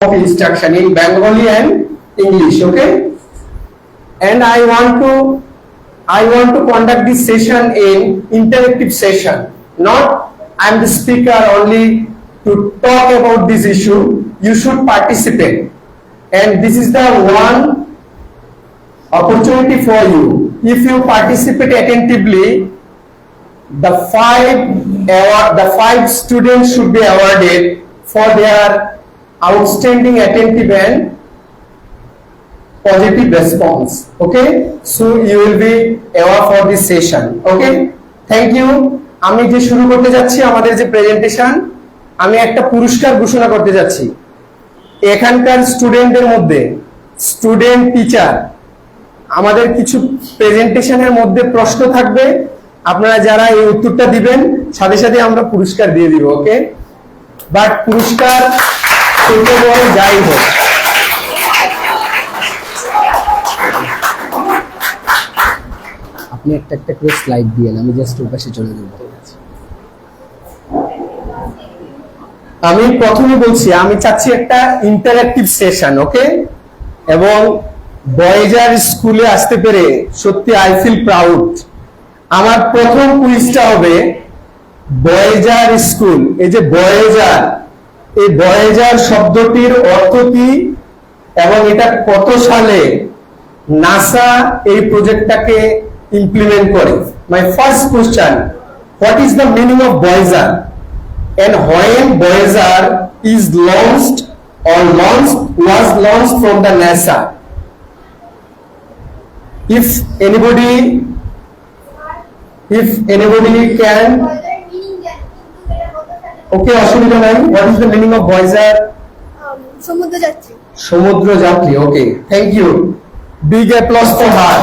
of instruction in Bengali and English, okay? And I want to conduct this session in interactive session. Not I am the speaker only to talk about this issue. You should participate, and this is the one opportunity for you. If you participate attentively, the five students should be awarded for their outstanding, attentive and positive response. Okay, so you will be awarded for this session. Okay, thank you. আমি যে শুরু করতে যাচ্ছি আমাদের যে presentation, আমি একটা পুরস্কার ঘোষণা করতে যাচ্ছি। এখানকার স্টুডেন্টদের মধ্যে স্টুডেন্ট টিচার আমাদের কিছু প্রেজেন্টেশনের মধ্যে প্রশ্ন থাকবে, আপনারা যারা এই উত্তরটা দিবেন সাথে সাথে আমরা পুরস্কার দিয়ে দিব। ওকে, বাট পুরস্কার ছোট বড় যাই হোক, আপনি একটা একটা করে স্লাইড দিয়েন, আমি জাস্ট ওর পাশে চলে যাব। আমি প্রথমে বলছি আমি চাচ্ছি একটা ইন্টারঅ্যাক্টিভ সেশন। ওকে, এবং বয়েজার স্কুলে আসতে পেরে সত্যি আই ফিল প্রাউড। আমার প্রথম কুইজটা হবে বয়েজার স্কুল। এই যে বয়েজার, এই বয়েজার শব্দটির অর্থ কি এবং এটা কত সালে নাসা এই প্রজেক্টটাকে ইমপ্লিমেন্ট করে। My first question, what is the meaning of Voyager and when Voyager is launched or was launched from the NASA? If anybody can, okay, অসুবিধা নাই। What is the meaning of Voyager? সমুদ্রযাত্রী। সমুদ্রযাত্রী। Okay, thank you. Big applause for her.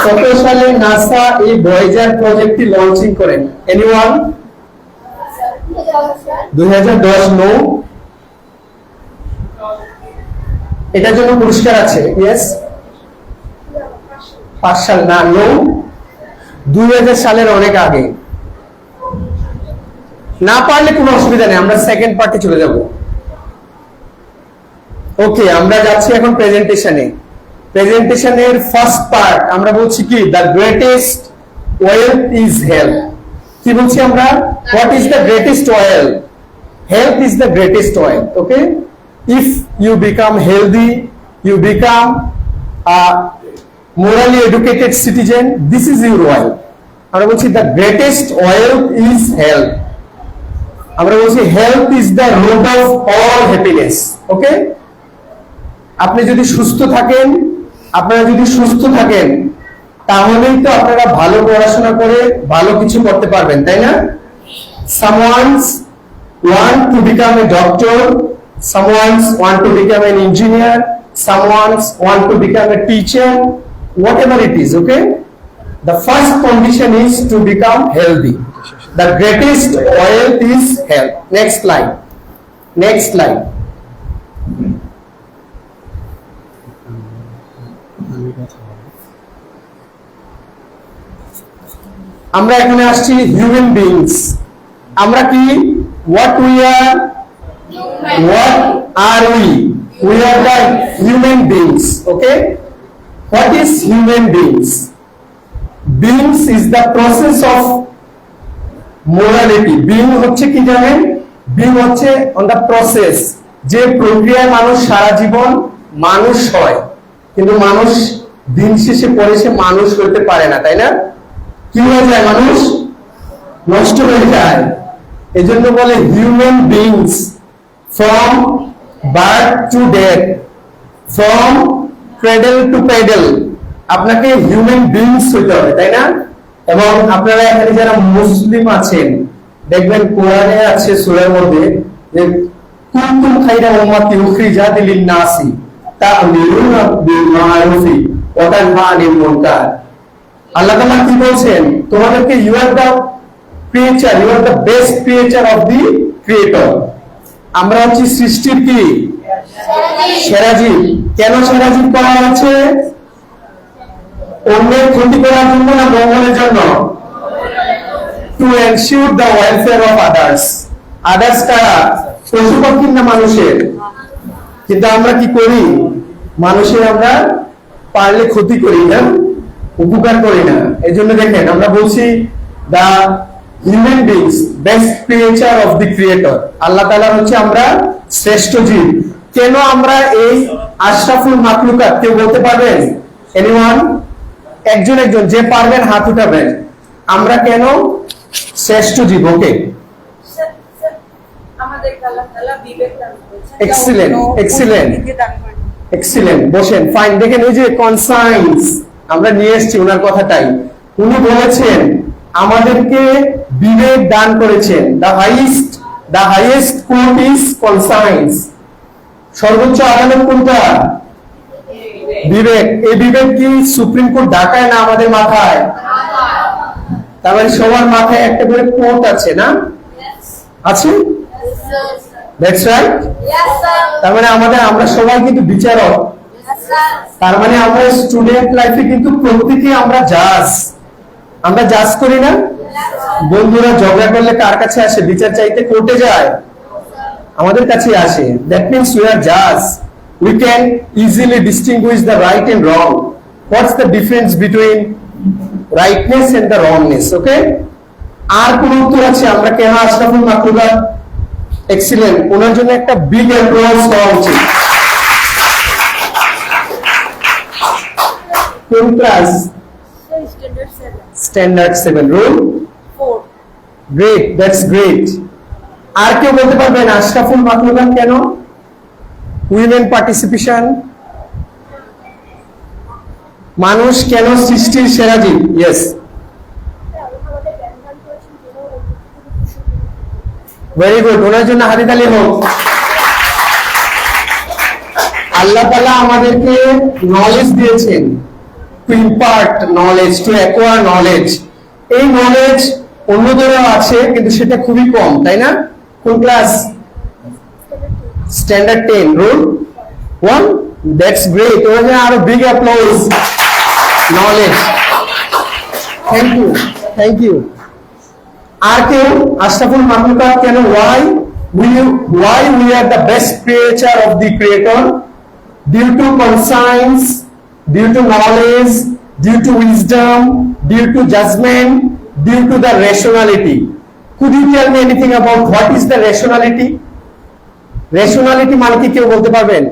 কত সালে NASA এই Voyager প্রজেক্টটি launching করেন? Anyone? 2010। No, এটার জন্য পুরস্কার আছে। ইয়েস, 5 সাল না, নো, 2000 সালের অনেক আগে। না পারলে কোনো অসুবিধা নেই, আমরা সেকেন্ড পার্টে চলে যাব। ওকে, আমরা যাচ্ছি এখন প্রেজেন্টেশনে। প্রেজেন্টেশনের ফার্স্ট পার্ট আমরা বলছি কি, the greatest wealth is health. কি বলছি আমরা? What is the greatest wealth? Health is the greatest wealth. Okay, if you become healthy, you become morally educated citizen, this is your wealth. আমরা বলছি the greatest wealth is health. আমরা বলছি health is the root of all happiness. Okay, আপনি যদি সুস্থ থাকেন, আপনারা যদি সুস্থ থাকেন তাহলেই তো আপনারা ভালো পড়াশোনা করে ভালো কিছু করতে পারবেন, তাই না? Someone's want to become a doctor, someone's want to become an engineer, someone's want to become a teacher, whatever it is. Okay, the first condition is to become healthy. The greatest wealth is health. Next slide. Next slide. আমরা এখানে আসছি human beings. আমরা কি? what we are we are the human beings. Okay, what is human beings? Beings is the process of morality. being হচ্ছে কি জানেন? being হচ্ছে on the process, যে প্রক্রিয়ায় মানুষ সারা জীবন মানুষ হয়, কিন্তু মানুষ দিন শেষে পরে সে মানুষ হতে পারে না, তাই না? কি হয়ে যায়? মানুষ নষ্ট হয়ে যায়। এজন্য বলে human beings, from birth to death, from cradle to pedal, আপনাকে হিউম্যান বিংস হতে হবে, তাই না? এবং আপনারা এখানে যারা মুসলিম আছেন দেখবেন কোরআনে আছে সূরার মধ্যে যে কুনতুম খায়রা উম্মাতিন উখরিজাত লিন-নাসি তা'মুরুনা বিল মা'রুফি ওয়া তানহা আনিল মুনকার। আল্লাহ তাআলা কি বলছেন? তোমাদেরকে you are the creature, you are the best creature of the creator. আমরা হচ্ছি সৃষ্টির কি? সেরা জীব। কেন সেরা জীব করা হয়েছে? অন্যের ক্ষতি করার জন্য না মঙ্গলের জন্য? To ensure the welfare of others. Others কারা? পশু পাখির না মানুষের? কিন্তু আমরা কি করি? মানুষের আমরা পারলে ক্ষতি করি না, উপকার করি না। এই জন্য দেখেন আমরা বলছি the human beings best creature of the creator. Allah তাআলা হচ্ছে আমরা শ্রেষ্ঠ জীব। কেন আমরা এই আশরাফুল মাখলুকাত? কেউ বলতে পারবেন? এনিওয়ান? একজন একজন যে পারবেন হাত উঠাবেন। আমরা কেন শ্রেষ্ঠ জীব? ওকে, এক্সিলেন্ট এক্সিলেন্ট এক্সিলেন্ট। বসেন, ফাইন। দেখেন এই যে কনসাইন্স আমরা নিয়ে এসেছি ওনার কথাটাই। উনি বলেছেন আমাদেরকে বিবেক দান করেছেন। The highest court is conscience. সর্বোচ্চ আদালত কোনটা? বিবেক। এই বিবেক কি সুপ্রিম কোর্ট ঢাকায় না আমাদের মাথায়? তার মানে সবার মাথায় একটা করে কোর্ট আছে না? আছে? That's right. তার মানে আমরা সবাই কিন্তু বিচারক। তার মানে আমরা স্টুডেন্ট লাইফে কিন্তু প্রত্যেকে আমরা জাজ। আমরা জাজ করি না? বন্ধুরা ঝগড়া করলে কার কাছে আসে? বিচার চাইতে কোর্টে যায়? আমাদের কাছে আসে। দ্যাট মিন্স উই আর জাজ। We can easily distinguish the right and wrong. What's the difference between rightness and the wrongness? Okay? আর কোন উত্তর আছে? আমরা কেন আশরাফুল মাখলুকাত? এক্সিলেন্ট। ওনার জন্য একটা বিগ অ্যাপ্লজ হওয়া উচিত। কোন class? Standard 7। Roll 4। Great, that's great. আর কেউ বলতে পারবেন আশরাফুল মাখলুকাত কেন? Women participation. মানুষ কেন সৃষ্টির সেরা জীব? Yes, very good. ওনার জন্য হাততালি হোক। আল্লাহ তাআলা আমাদেরকে নলেজ দিয়েছেন, to impart knowledge, to acquire knowledge. এই নলেজ অন্যদেরও আছে কিন্তু সেটা খুবই কম, তাই না? কোন class? Standard 10। Roll 1। That's great. ওনার জন্য আরো big applause. Knowledge. Thank you, thank you. আর কেউ? আশরাফুল মাখলুকাত কেন? why we are the best creature of the creator? Due to conscience, due to knowledge, due to wisdom, due to judgment, due to the rationality. Could you tell me anything about what is the rationality? Rationality মানে কি কেউ বলতে পারবেন?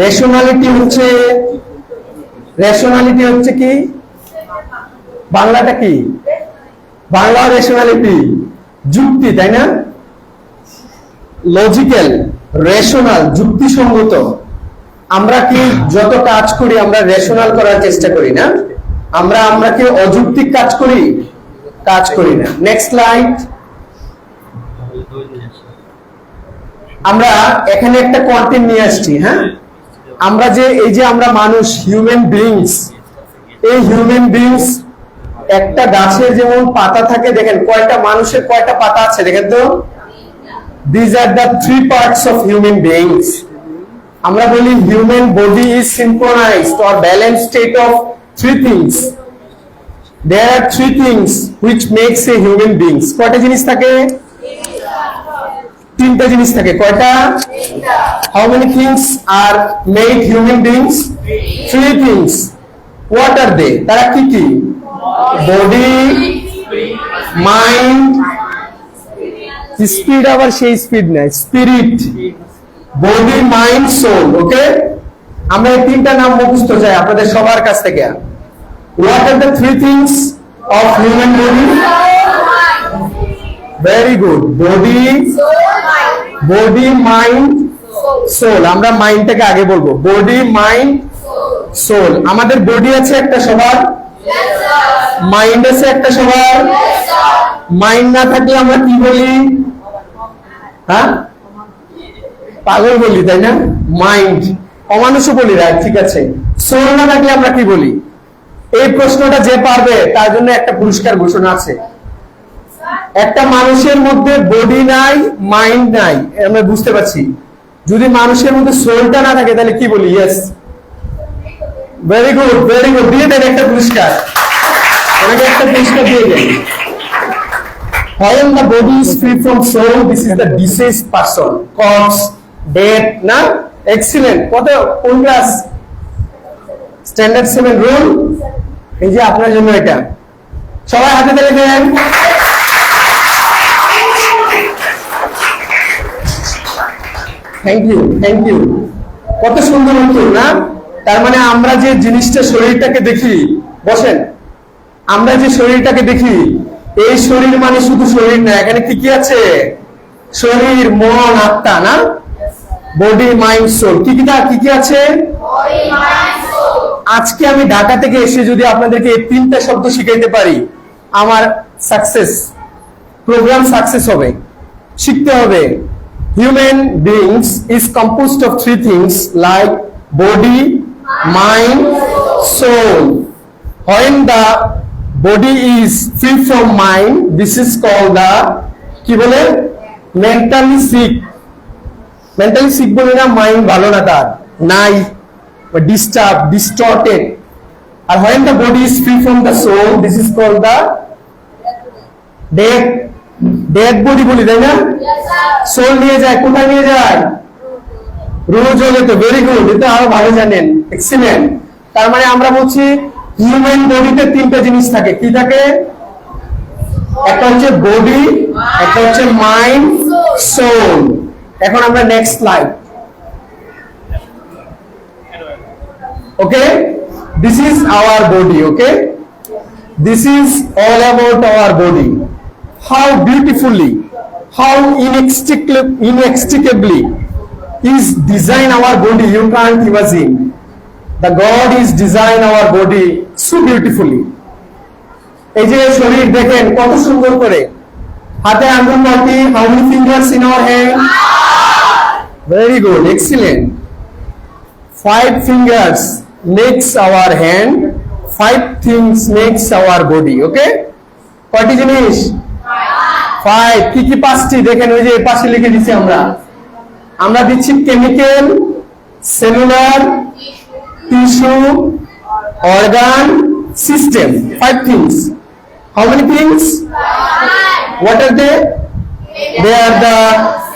Rationality হচ্ছে কি? বাংলাটা কি? Bangla rationality যুক্তি, তাই না? লজিক্যাল, রেশনাল, যুক্তিসঙ্গত। আমরা কি যত কাজ করি আমরা রেশনাল করার চেষ্টা করি না? আমরা কি অযৌক্তিক কাজ করি? কাজ করি না। Next slide. আমরা এখানে একটা কন্টেন্ট নিয়ে আসছি। হ্যাঁ, আমরা যে এই যে আমরা মানুষ, হিউম্যান বিংস, এই হিউম্যান বিংস একটা গাছের যেমন পাতা থাকে, দেখেন কয়টা মানুষের কয়টা পাতা আছে দেখেন তো। These are the 3 parts of human beings. আমরা বলি human body is synchronized or balanced state of 3 things. There are 3 things which makes a human beings. কয়টা জিনিস থাকে? 3টা জিনিস থাকে। কয়টা? How many things are made human beings? 3 things. What are they? তারা কি কি? Body, mind, speed. আবার সেই স্পিড না, spirit. Body, mind, soul. Okay, আমরা এই 3টা নাম মুখস্থ চাই আপনাদের সবার কাছ থেকে। What are the 3 things of human body? Very good. Body, mind, soul. আমরা মাইন্ডটাকে আগে বলবো। Body, mind, soul. আমাদের বডি আছে একটা সবার, মাইন্ড আছে একটা সবার। মাইন্ড না থাকলে আমরা কি বলি? হ্যাঁ, পাগল বলি, তাই না? মাইন্ড, অমানুষও বলি, রাইট, ঠিক আছে। সোল না থাকলে আমরা কি বলি? এই প্রশ্নটা যে পারবে তার জন্য একটা পুরস্কার ঘোষণা আছে। একটা মানুষের মধ্যে বডি নাই, মাইন্ড নাই, আমরা বুঝতে পারছি। যদি মানুষের মধ্যে সোলটা না থাকে তাহলে কি বলি? Yes, very good, very good. দিয়ে দেন একটা পুরস্কার, ওনাকে একটা পুরস্কার দিয়ে দেন। When the body is free from soul, this is the deceased person, corpse, dead, না? Excellent. কত কোন ক্লাস? Standard 7 rule. এই যে আপনার জন্য এটা, সবাই হাতে তালি দেন। Thank you, thank you. কত সুন্দর উত্তর না? তার মানে আমরা যে জিনিসটা শরীরটাকে দেখি, বসেন, আমরা যে শরীরটাকে দেখি, এই শরীর মানে শুধু শরীর না, এখানে কি কি আছে? শরীর, মন, আত্মা, না? Body, mind, soul. কি কি আছে? আজকে আমি ঢাকা থেকে এসে যদি আপনাদেরকে এই 3টা শব্দ শিখাইতে পারি, আমার সাকসেস, প্রোগ্রাম সাকসেস হবে। শিখতে হবে। Human beings is composed of 3 things like body, mind, soul. When the body is free from mind, this is called the, কি বলে, mentally sick. Mentally sick বলে না, মাইন্ড ভালো না, তার নাই, বা ডিস্টার্ব, ডিস্টর্টেড। আর when the body is free from the soul, this is called the dead. Dead body বলি, তাই না? সোল নিয়ে যায়, কোথায় নিয়ে যায়? রুহ জগতে। ভেরি গুড, এটা আরো ভালো জানেন। এক্সিলেন্ট। তার মানে আমরা বলছি হিউম্যান বডিতে 3টা জিনিস থাকে। কি থাকে? একটা হচ্ছে বডি, একটা হচ্ছে মাইন্ড, সোল। এখন আমরা next slide. Okay, this is our body. Okay, this is all about our body. How beautifully, how inextricably is design our body, you can't imagine. The God is design our body so beautifully. এই যে শরীর দেখেন কত সুন্দর করে, হাতে আঙ্গুল কয়টি? How many fingers in our hand? Very good, excellent. 5 fingers makes our hand, 5 things makes our body. Okay, কয়টি জিনিস? 5। কি কি? 5টি। দেখেন ওই যে পাশে লিখে দিচ্ছি আমরা দিচ্ছি chemical, cellular, tissue, organ, system. 5 things. How many things? 5. What are they? They are the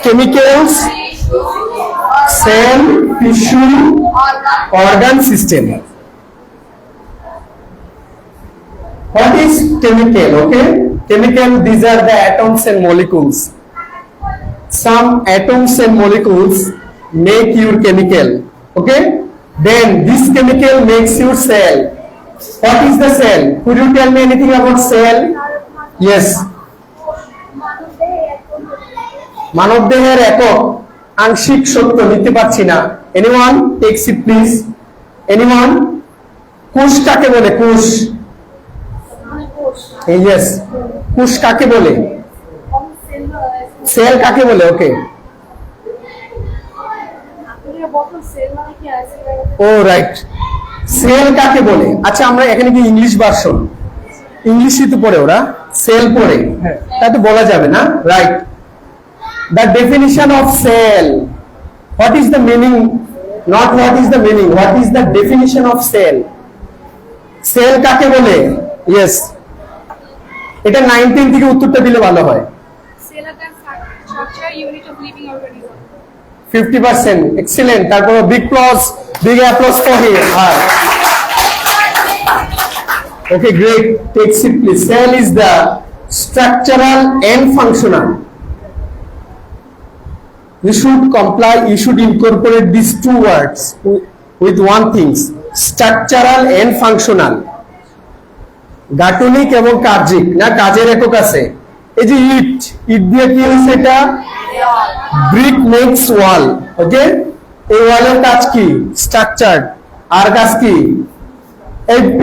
chemicals, cell, tissue, organ, system. What is chemical? Okay, chemical, these are the atoms and molecules. Some atoms and molecules make your chemical. Okay, then this chemical makes your cell. What is the cell? Could you tell me anything about cell? Yes. মানব দেহের একক, আংশিক সত্য, নিতে পারছি না। Anyone takes it please? Anyone? কোষ কাকে বলে? কোষ? ইয়েস, কোষ কাকে বলে? সেল কাকে বলে? ওকে, ও রাইট, সেল কাকে বলে? আচ্ছা, আমরা এখানে কি ইংলিশ ভার্সন, ইংলিশই তো পড়ে ওরা, সেল পড়ে, তা তো বলা যাবে না, right? The definition of cell, what is the meaning, not what is the meaning, what is the definition of cell? Cell কাকে বলে? ইয়েস, এটা 19 থেকে উত্তরটা দিলে ভালো হয়। 50%, excellent. তারপর big applause for him. Okay, great. Take it please. Cell is the structural and functional. You should comply, you should incorporate these 2 words with one thing, structural and functional. গাঠনিক এবং কার্যিক, না? কাজের একক আছে। এই যে ইট দিয়ে কি হয়েছে? এটা ব্রিক মেক্স ওয়াল। ওকে, এই ওয়ালের কাজ কি? স্ট্রাকচার্ড। আর কাজ কি?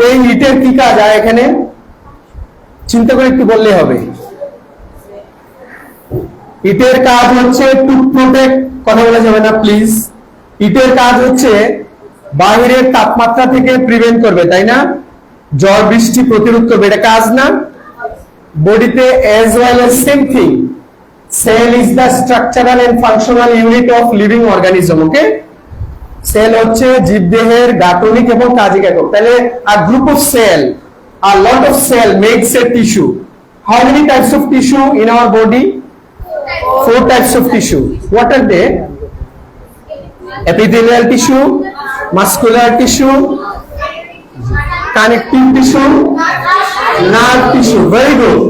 এই ইটের কি কাজ? আর এখানে চিন্তা করে একটু বললে হবে। ইটের কাজ হচ্ছে টু প্রোটেক্ট, কথা বলা যাবে না প্লিজ। ইটের কাজ হচ্ছে বাহিরের তাপমাত্রা থেকে প্রিভেন্ট করবে, তাই না? ঝড় বৃষ্টি প্রতিরোধ করবে, এটা কাজ না? বডিতে as well as same thing. Cell is the structural and functional unit of living organism. Okay, cell হচ্ছে জীবদেহের গাঠনিক এবং কাজের একক। তাহলে a group of cell, a lot of cell makes a tissue. How many types of tissue in our body? 4 types of tissue. What are they? Epithelial tissue, muscular tissue, connective tissue, nerve tissue. Very good.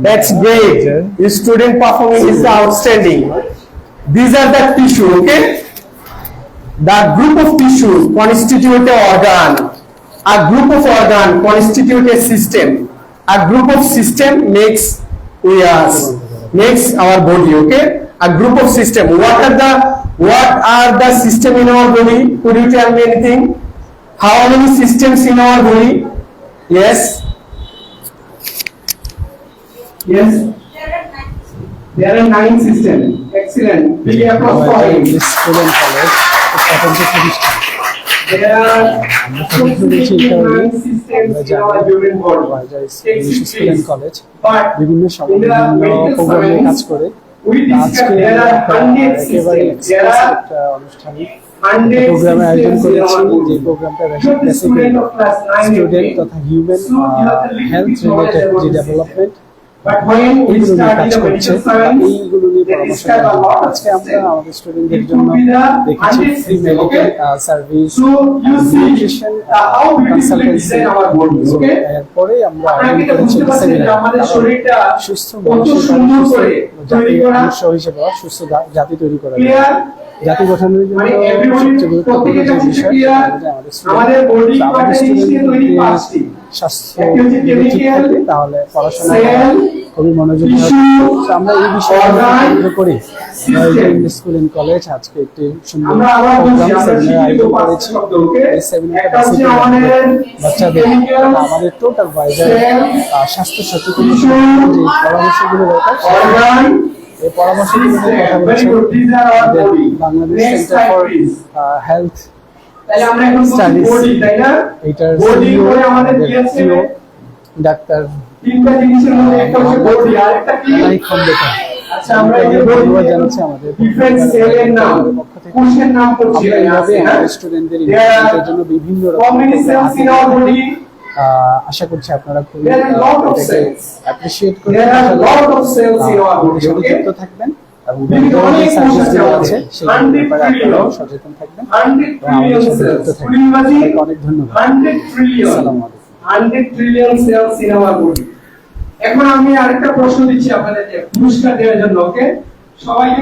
That's great. Your student performing is outstanding. These are the tissue, okay? The group of tissue constitute an organ. A group of organ constitute a system. A group of system makes our body, okay? A group of system. What are the system in our body? Could you tell me anything? How many systems in our body? Yes. Yes. There are 9 systems. Excellent. Big applause for him. English school and college স্বতন্ত্র প্রতিষ্ঠান। There are আমরা সবাই শুনেছি এই কারণে 9 systems আমরা in our জানি human body. English school and college But বিভিন্ন in the medical প্রোগ্রামে কাজ science, করে। we আজকে discuss there are 100 একেবারে systems. There are একটা অনুষ্ঠানিক 100 প্রোগ্রামের আয়োজন systems in করেছি, our যে body. প্রোগ্রামটা You're the student of class 9 student তথা human So you have the health little knowledge related about যে the development But when we এইগুলো নিয়ে study কাজ the করছে, medical science, এইগুলো নিয়ে they পরামর্শ discuss a দেওয়া lot হয়। of আজকে আমরা systems. আমাদের স্টুডেন্টদের It জন্য could be the দেখেছি 100 free system, medical okay? Service, So you see nutrition how beautifully consultancy. design our body, okay? এরপরে আমরা আপনারা আয়োজন কি এটা করেছি বুঝতে পারছেন যে সেমিনার। আমাদের শরীরটা সুস্থ কত মানুষের সুন্দর করে জাতি তৈরি করা? অংশ হিসেবে সুস্থ জাতি তৈরি করা যায়। Clear? জাতি গঠনের জন্য মানে everybody সবচেয়ে গুরুত্বপূর্ণ প্রত্যেকের যে কাছে বিষয় clear? সেটা হচ্ছে আমাদের body আমাদের কয়টা জিনিস দিয়ে তৈরি? স্টুডেন্টদের 5টি। স্বাস্থ্য একটি হচ্ছে যদি ঠিক chemical, থাকে তাহলে পড়াশোনা cell, খুবই মনোযোগী হবে। tissue, তো আমরা এই বিষয়ে organ, কেন্দ্র করি system. স্কুল এন্ড কলেজ আজকে একটি সুন্দর আমরা আবার বলছি, প্রোগ্রাম আমরা সেমিনার শিখিয়ে দেবো আয়োজন 5টা করেছি। শব্দ, okay? এই সেমিনারটা একটা হচ্ছে basically আমাদের বাচ্চাদের chemical, আমাদের টোটাল ভাইজার cell, স্বাস্থ্য সচেতন tissue, যে পরামর্শগুলো দরকার organ, এই পরামর্শগুলো নিয়ে কথা system. Very বলছি good. These are our আমাদের body. Bangladesh Next centre slide, for please. Health তাহলে আমরা এখন বলছি Studies. body, তাই না? এইটার Body CEO করে আমাদের কি আছে? CEO ডাক্তার তিনটা জিনিসের মধ্যে একটা হচ্ছে body, আরেকটা কি? অনেক খন্দকার। আচ্ছা, আমরা এই যে অনেক body ধন্যবাদ নিয়ে জানাচ্ছি আমাদের different cell এর নাম, পক্ষ থেকে। কোষের নাম করছি আমরা এইভাবে আছে, হ্যাঁ? আমাদের স্টুডেন্টদের There are ইনভেস্টমেন্টের জন্য বিভিন্ন How রকম many cells in our body? আশা করছি আপনারা খুবই There are a lot of এটাকে cells. অ্যাপ্রিশিয়েট করবেন। There are a lot of cells in our আমাদের body, সাথে okay? যুক্ত থাকবেন এবং বিভিন্ন বিভিন্ন অনেক যে সার্ভিসগুলো কোষ আছে আছে সেগুলোর 100 ব্যাপারে trillion। আপনারাও সচেতন থাকবেন 100 এবং আমাদের trillion সাথে cells. যুক্ত Could you থাকবেন। imagine? আপনাকে অনেক ধন্যবাদ। 100 trillion। আসসালামু আলাইকুম। 100 trillion cells in our body. এখন আমি আরেকটা প্রশ্ন দিচ্ছি আপনাদেরকে পুরস্কার দেওয়ার জন্য, ওকে? সবাইকে